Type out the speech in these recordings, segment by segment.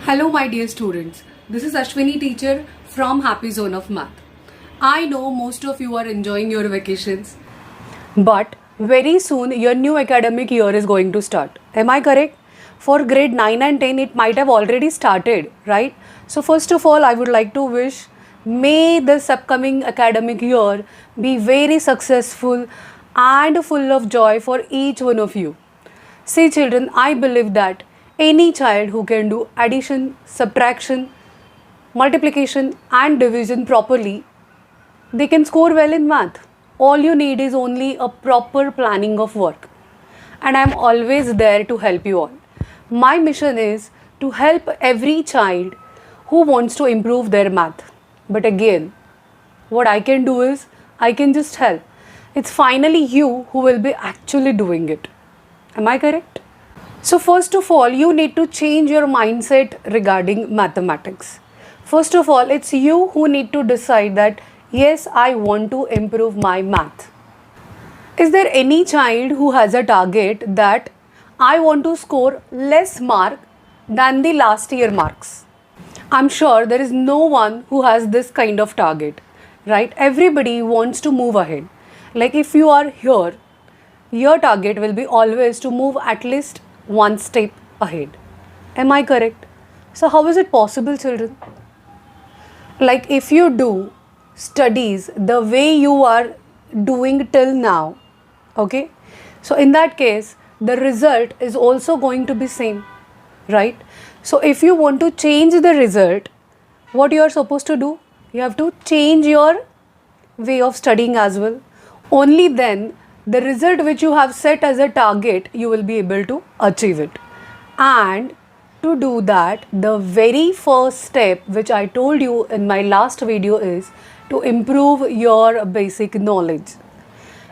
Hello my dear students, this is Ashwini Teacher from Happy Zone of Math. I know most of you are enjoying your vacations, but very soon your new academic year is going to start. Am I correct? For grade 9 and 10 it might have already started, right? So first of all I would like to wish may this upcoming academic year be very successful and full of joy for each one of you. See children, I believe that any child who can do addition, subtraction, multiplication and division properly, they can score well in math. All you need is only a proper planning of work. And I am always there to help you all. My mission is to help every child who wants to improve their math. But again, what I can do is, I can just help. It's finally you who will be actually doing it. Am I correct? So first of all, you need to change your mindset regarding mathematics. First of all, it's you who need to decide that, yes, I want to improve my math. Is there any child who has a target that I want to score less mark than the last year marks? I'm sure there is no one who has this kind of target, right? Everybody wants to move ahead. Like if you are here, your target will be always to move at least one step ahead. Am I correct? So how is it possible, children? Like if you do studies the way you are doing till now, okay? So in that case, the result is also going to be same, right? So if you want to change the result, what you are supposed to do? You have to change your way of studying as well. Only then the result which you have set as a target, you will be able to achieve it. And to do that, the very first step which I told you in my last video is to improve your basic knowledge.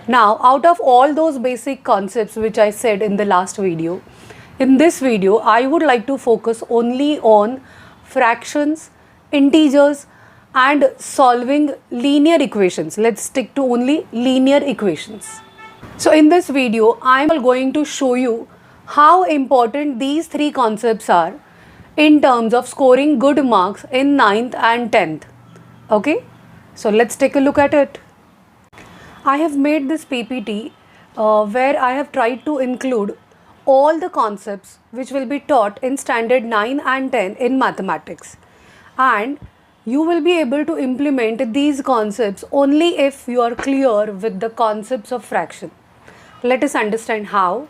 Now, out of all those basic concepts which I said in the last video, in this video, I would like to focus only on fractions, integers, and solving linear equations. Let's stick to only linear equations. So in this video, I am going to show you how important these three concepts are in terms of scoring good marks in 9th and 10th. Okay, so let's take a look at it. I have made this PPT where I have tried to include all the concepts which will be taught in standard 9 and 10 in mathematics. And you will be able to implement these concepts only if you are clear with the concepts of fraction. Let us understand how.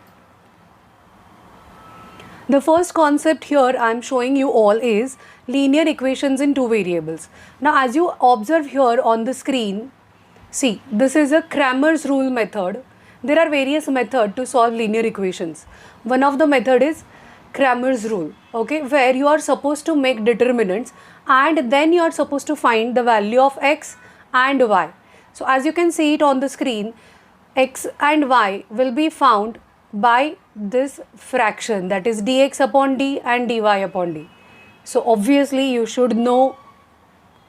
The first concept here I am showing you all is linear equations in two variables. Now as you observe here on the screen, see, this is a Cramer's rule method. There are various methods to solve linear equations. One of the method is Cramer's rule, okay, where you are supposed to make determinants and then you are supposed to find the value of x and y. So as you can see it on the screen, x and y will be found by this fraction, that is dx upon d and dy upon d. So obviously you should know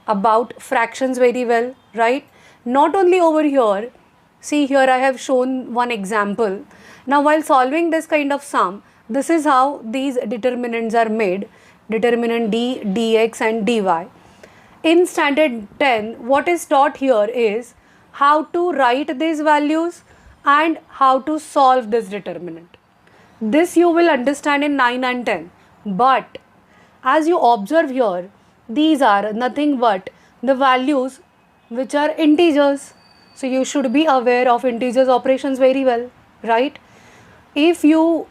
about fractions very well, right? Not only over here, see here I have shown one example. Now while solving this kind of sum, this is how these determinants are made, determinant d, dx and dy. In standard 10, what is taught here is how to write these values and how to solve this determinant. This you will understand in 9 and 10. But as you observe here, these are nothing but the values which are integers. So you should be aware of integers operations very well, right? If you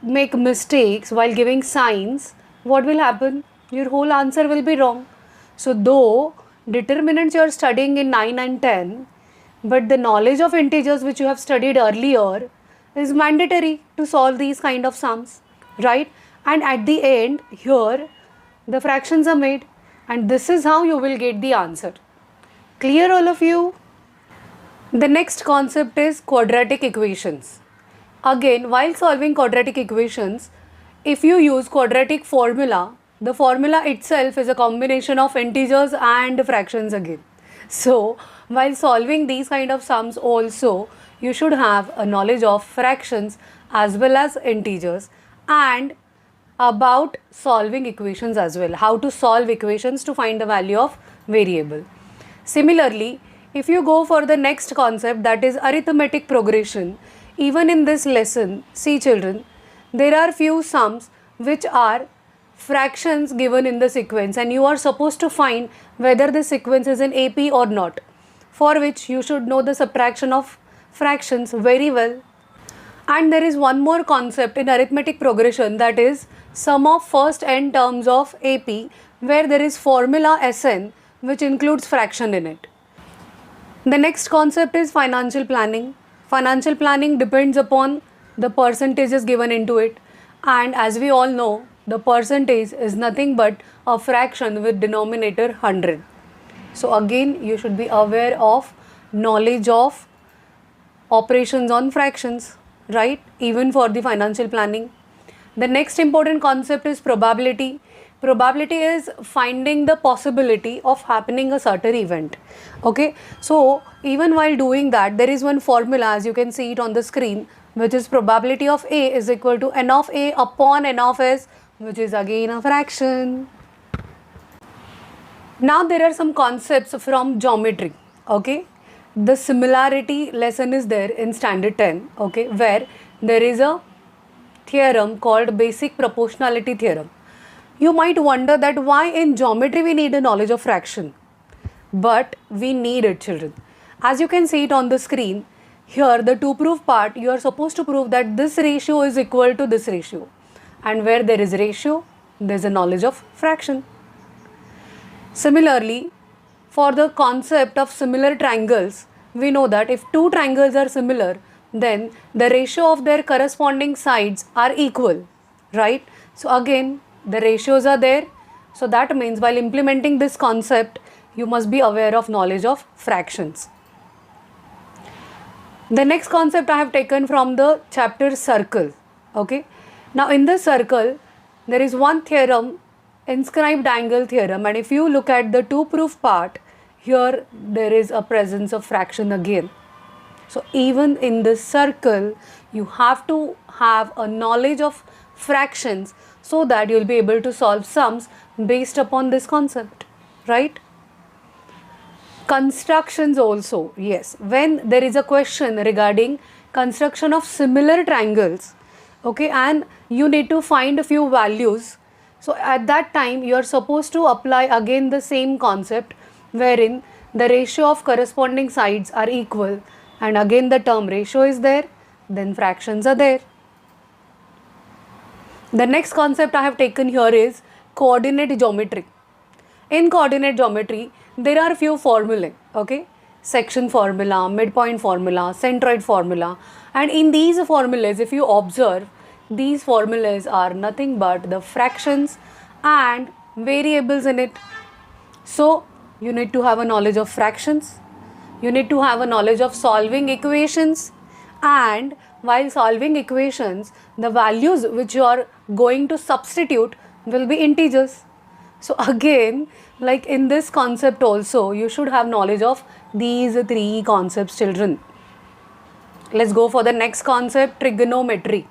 make mistakes while giving signs, what will happen? Your whole answer will be wrong. So though determinants you are studying in 9 and 10, but the knowledge of integers which you have studied earlier is mandatory to solve these kind of sums, right? And at the end here the fractions are made and this is how you will get the answer. Clear all of you? The next concept is quadratic equations. Again, while solving quadratic equations, if you use quadratic formula, the formula itself is a combination of integers and fractions again. So while solving these kind of sums also, you should have a knowledge of fractions as well as integers, and about solving equations as well, how to solve equations to find the value of variable. Similarly, if you go for the next concept, that is arithmetic progression, even in this lesson, see children, there are few sums which are fractions given in the sequence, and you are supposed to find whether the sequence is in AP or not, for which you should know the subtraction of fractions very well. And there is one more concept in arithmetic progression, that is sum of first n terms of AP, where there is formula Sn which includes fraction in it. The next concept is financial planning. Financial planning depends upon the percentages given into it, and as we all know, the percentage is nothing but a fraction with denominator 100. So again, you should be aware of knowledge of operations on fractions, right? Even for the financial planning. The next important concept is probability. Probability is finding the possibility of happening a certain event. Okay, so even while doing that, there is one formula, as you can see it on the screen, which is probability of A is equal to n of A upon n of S, which is again a fraction. Now there are some concepts from geometry. Okay, the similarity lesson is there in standard 10. Okay, where there is a theorem called basic proportionality theorem. You might wonder that why in geometry we need a knowledge of fraction, but we need it, children. As you can see it on the screen, here the to prove part, you are supposed to prove that this ratio is equal to this ratio, and where there is ratio, there is a knowledge of fraction. Similarly, for the concept of similar triangles, we know that if two triangles are similar, then the ratio of their corresponding sides are equal, right? So again, the ratios are there. So that means while implementing this concept, you must be aware of knowledge of fractions. The next concept I have taken from the chapter circle. Okay. Now in this circle, there is one theorem, inscribed angle theorem, and if you look at the to prove part, here there is a presence of fraction again. So even in this circle, you have to have a knowledge of fractions so that you will be able to solve sums based upon this concept, right? Constructions also, yes. When there is a question regarding construction of similar triangles, okay, and you need to find a few values, so at that time you are supposed to apply again the same concept, wherein the ratio of corresponding sides are equal, and again the term ratio is there, then fractions are there. The next concept I have taken here is coordinate geometry. In coordinate geometry, there are few formulae, okay? Section formula, midpoint formula, centroid formula, and in these formulas, if you observe, these formulas are nothing but the fractions and variables in it. So you need to have a knowledge of fractions, you need to have a knowledge of solving equations, and while solving equations, the values which you are going to substitute will be integers. So again, like in this concept also, you should have knowledge of these three concepts, children. Let's go for the next concept, trigonometry.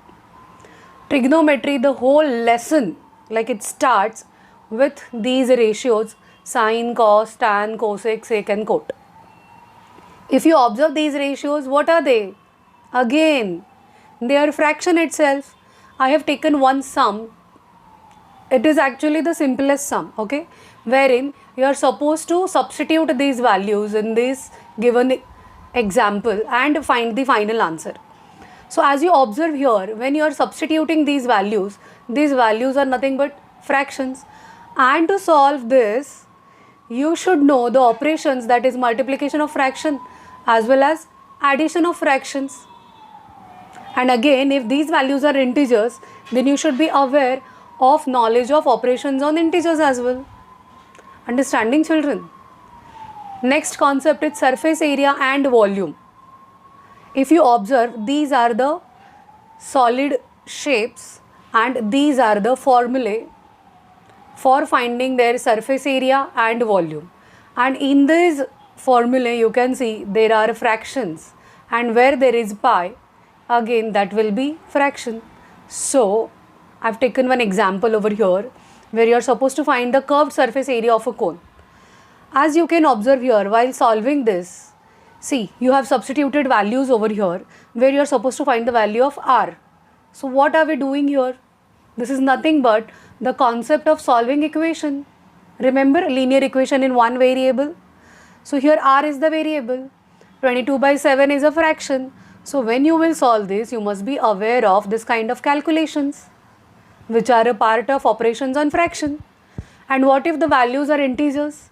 Trigonometry, the whole lesson, like it starts with these ratios, sine, cos, tan, cosec, sec and cot. If you observe these ratios, what are they? Again, they are fraction itself. I have taken one sum. It is actually the simplest sum, okay, wherein you are supposed to substitute these values in this given example and find the final answer. So as you observe here, when you are substituting these values are nothing but fractions, and to solve this, you should know the operations, that is multiplication of fraction as well as addition of fractions. And again, if these values are integers, then you should be aware of knowledge of operations on integers as well. Understanding, children? Next concept is surface area and volume. If you observe, these are the solid shapes and these are the formulae for finding their surface area and volume. And in this formulae, you can see there are fractions, and where there is pi, again that will be fraction. So I've taken one example over here where you're supposed to find the curved surface area of a cone. As you can observe here, while solving this, see, you have substituted values over here where you're supposed to find the value of r. So what are we doing here? This is nothing but the concept of solving equation. Remember, linear equation in one variable. So here r is the variable. 22/7 is a fraction. So when you will solve this, you must be aware of this kind of calculations, which are a part of operations on fraction. And what if the values are integers?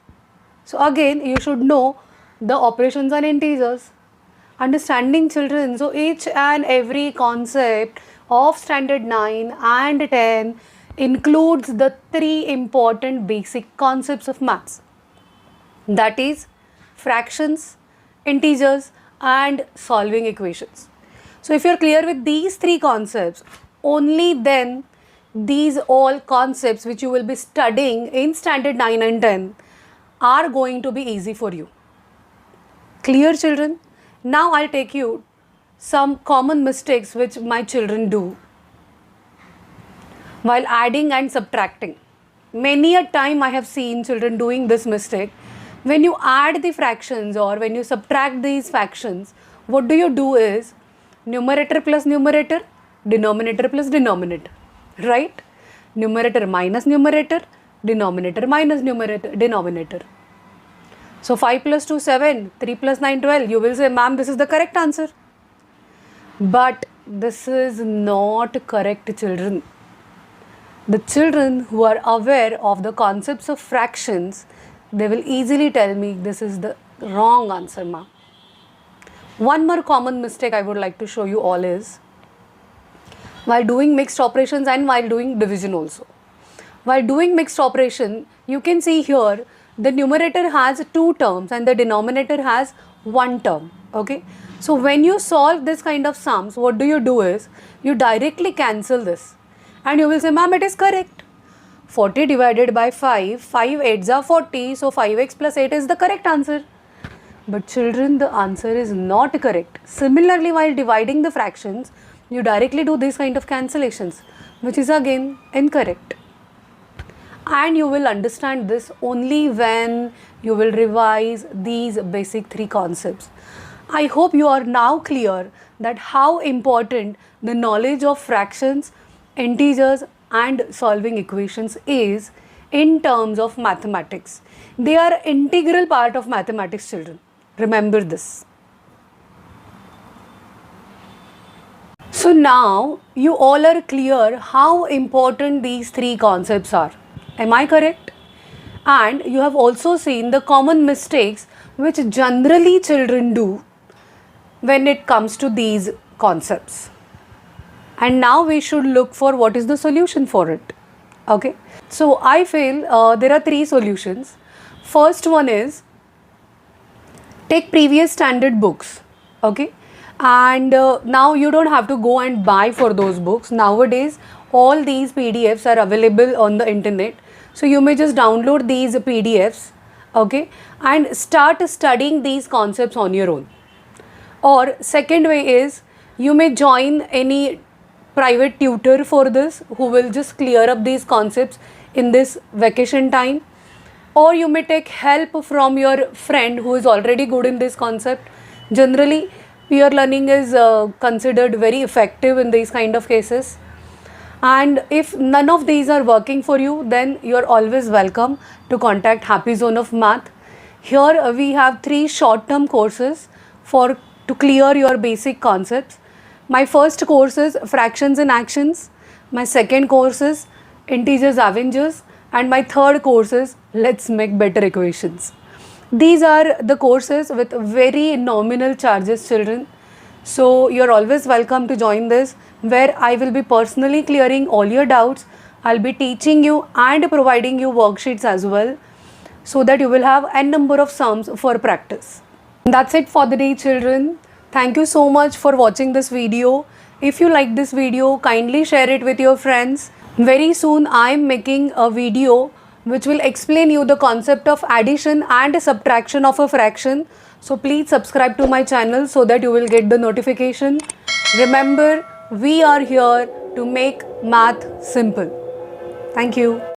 So again, you should know the operations on integers. Understanding, children? So each and every concept of standard 9 and 10 includes the three important basic concepts of maths. That is fractions, integers and solving equations. So if you are clear with these three concepts, only then these all concepts which you will be studying in standard 9 and 10 are going to be easy for you. Clear, children? Now I'll take you some common mistakes which my children do while adding and subtracting. Many a time I have seen children doing this mistake. When you add the fractions or when you subtract these fractions, what do is numerator plus numerator, denominator plus denominator, right? Numerator minus numerator, denominator minus numerator, denominator. So 5 plus 2, 7, 3 plus 9, 12. You will say, ma'am, this is the correct answer. But this is not correct, children. The children who are aware of the concepts of fractions, they will easily tell me this is the wrong answer, ma'am. One more common mistake I would like to show you all is while doing mixed operations and while doing division also. While doing mixed operation, you can see here the numerator has two terms and the denominator has one term. Okay. So when you solve this kind of sums, what do is you directly cancel this and you will say, ma'am, it is correct. 40 divided by 5, 5 8s are 40, so 5x plus 8 is the correct answer. But children, the answer is not correct. Similarly, while dividing the fractions, you directly do this kind of cancellations, which is again incorrect. And you will understand this only when you will revise these basic three concepts. I hope you are now clear that how important the knowledge of fractions, integers and solving equations is in terms of mathematics. They are integral part of mathematics, children. Remember this. So now you all are clear how important these three concepts are. Am I correct? And you have also seen the common mistakes which generally children do when it comes to these concepts. And now we should look for what is the solution for it. Okay. So I feel there are three solutions. First one is take previous standard books. Okay. And now you don't have to go and buy for those books. Nowadays all these PDFs are available on the internet. So you may just download these PDFs, okay, and start studying these concepts on your own. Or second way is you may join any private tutor for this who will just clear up these concepts in this vacation time. Or you may take help from your friend who is already good in this concept. Generally, peer learning is considered very effective in these kind of cases. And if none of these are working for you, then you are always welcome to contact Happy Zone of Math. Here we have 3 short-term courses to clear your basic concepts. My first course is Fractions in Actions. My second course is Integers Avengers. And my third course is Let's Make Better Equations. These are the courses with very nominal charges, children. So you're always welcome to join this, where I will be personally clearing all your doubts. I'll be teaching you and providing you worksheets as well, so that you will have n number of sums for practice. That's it for the day, children. Thank you so much for watching this video. If you like this video, kindly share it with your friends. Very soon I am making a video which will explain you the concept of addition and subtraction of a fraction. So please subscribe to my channel so that you will get the notification. Remember, we are here to make math simple. Thank you.